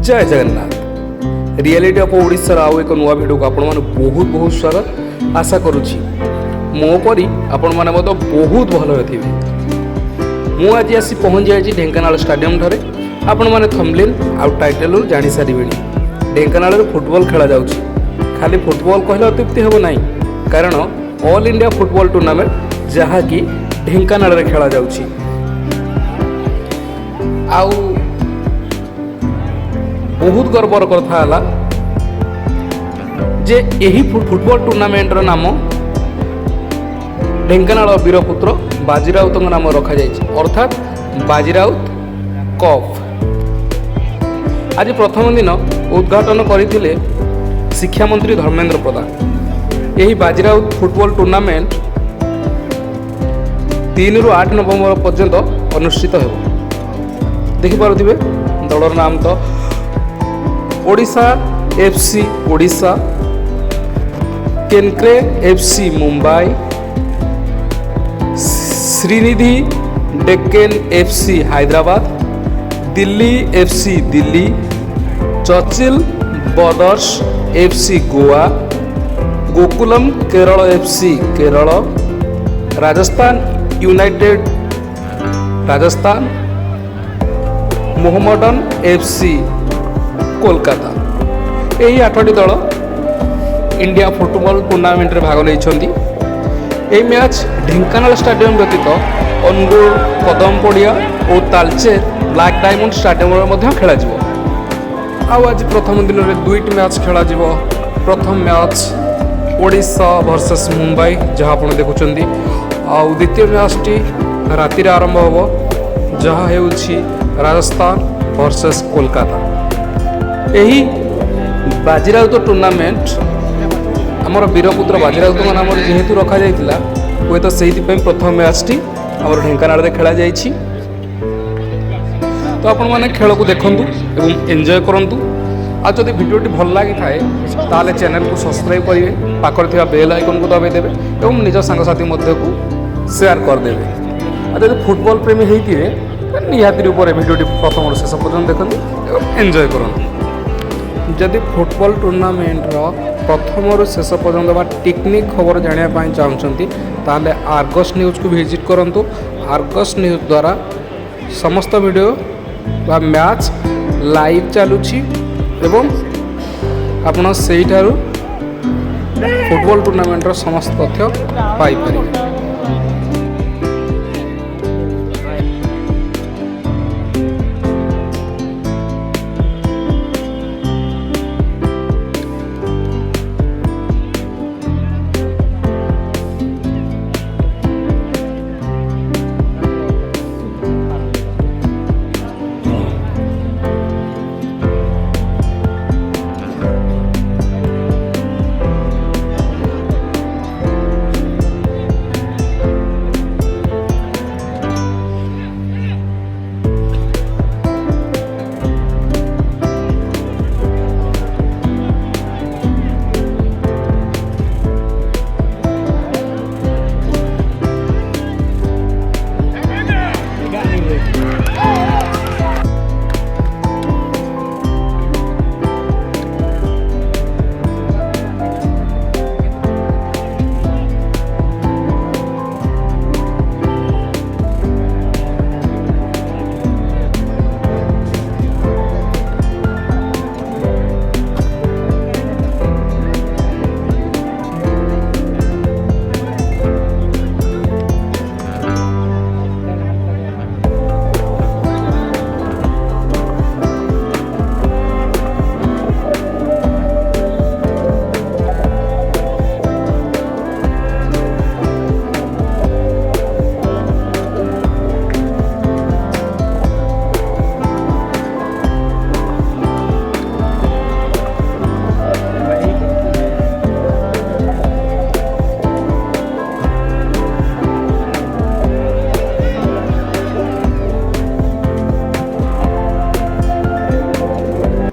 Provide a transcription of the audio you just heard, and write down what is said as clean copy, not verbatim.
जय Jagannath reality of Odisha आउ एक नुआ भिडियो को आपण माने बहुत बहुत स्वागत आशा करुच्ची मो परी आपण माने मत बहुत भल होथिबे। मु आज आसी पहुंच जाइछि ढेंकानाल स्टेडियम ठारे। आपण माने थंबनेल आउ टाइटल जानि सारिबेनी। ढेंकानाल रे फुटबॉल खेला जाउछि। खाली फुटबॉल कहले अत्युक्ति हेबो नाही, कारण ऑल इंडिया फुटबॉल टूर्नामेंट जहा कि ढेंकानाल रे खेला जाउछि। आउ बहुत गर्वर कथा है जे यही फुटबॉल टूर्नामेंट रो नाम ढेंकानाल वीरपुत्र बाजीराउत नाम रखा जाइए, अर्थात बाजीराउत कप। आज प्रथम दिन उद्घाटन करते शिक्षा मंत्री धर्मेंद्र प्रधान। यही बाजीराउत फुटबॉल टूर्नामेंट 3 ରୁ 8 नवंबर पर्यंत अनुष्ठित हो। देखिपे दलर नाम तो Odisha FC Odisha, Kenkre FC Mumbai, Sreenidi Deccan FC Hyderabad, Delhi FC Delhi, Churchill Brothers FC Goa, Gokulam Kerala FC Kerala, Rajasthan United Rajasthan, Mohammedan FC Kolkata. यही 8टी दल इंडिया फुटबॉल टूर्नामेंट रे भाग लेइछंती। एही मैच ढेंकानाल स्टेडियम व्यतीत अनुगुल, कदम पड़िया और तालचेर ब्लैक डायमंड स्टेडियम रे मध्य खेला जिवो। आज प्रथम दिन में 2टी मैच खेला जिवो। प्रथम मैच ओडिशा वर्सेस मुंबई जहाँ आप देखुंती, आउ द्वितीय मैचटी राति आरंभ होबो जहाँ हेउछि राजस्थान वर्सेस कोलकाता। यही बाजीराउत टूर्नामेंट आमर वीरपुत्र बाजीराउत नाम जेहेतु रखा जाइतिला, हुए तो से प्रथम मैचटी आमर ढेंकानाल रे खेला जाइछि। तो आपण माने खेल को देखंतु एवं एंजॉय करंतु। आज जदि वीडियोटी भल लागि थाए ताले चैनल को सब्सक्राइब करिवे, पाखर थिबा बेल आइकन को दबाई देबे एवं निज संगसाथी मध्य को शेयर कर देबे। आ जदि फुटबॉल प्रेमी हेइतिबे निहाती रूप वीडियोटी प्रथम शेष पर्यंत देखंतु एवं एंजॉय करंतु। जदि फुटबॉल टूर्नामेंट प्रथम शेष पर्यंत बा टेक्निक खबर जानापी चाहते ताले आर्गस न्यूज को विजिट करंतु। आर्गस न्यूज द्वारा समस्त वीडियो बा मैच लाइव चलुछि एवं आपण सेही ठारू फुटबॉल टूर्नामेंट समस्त तथ्य पाई परिबे।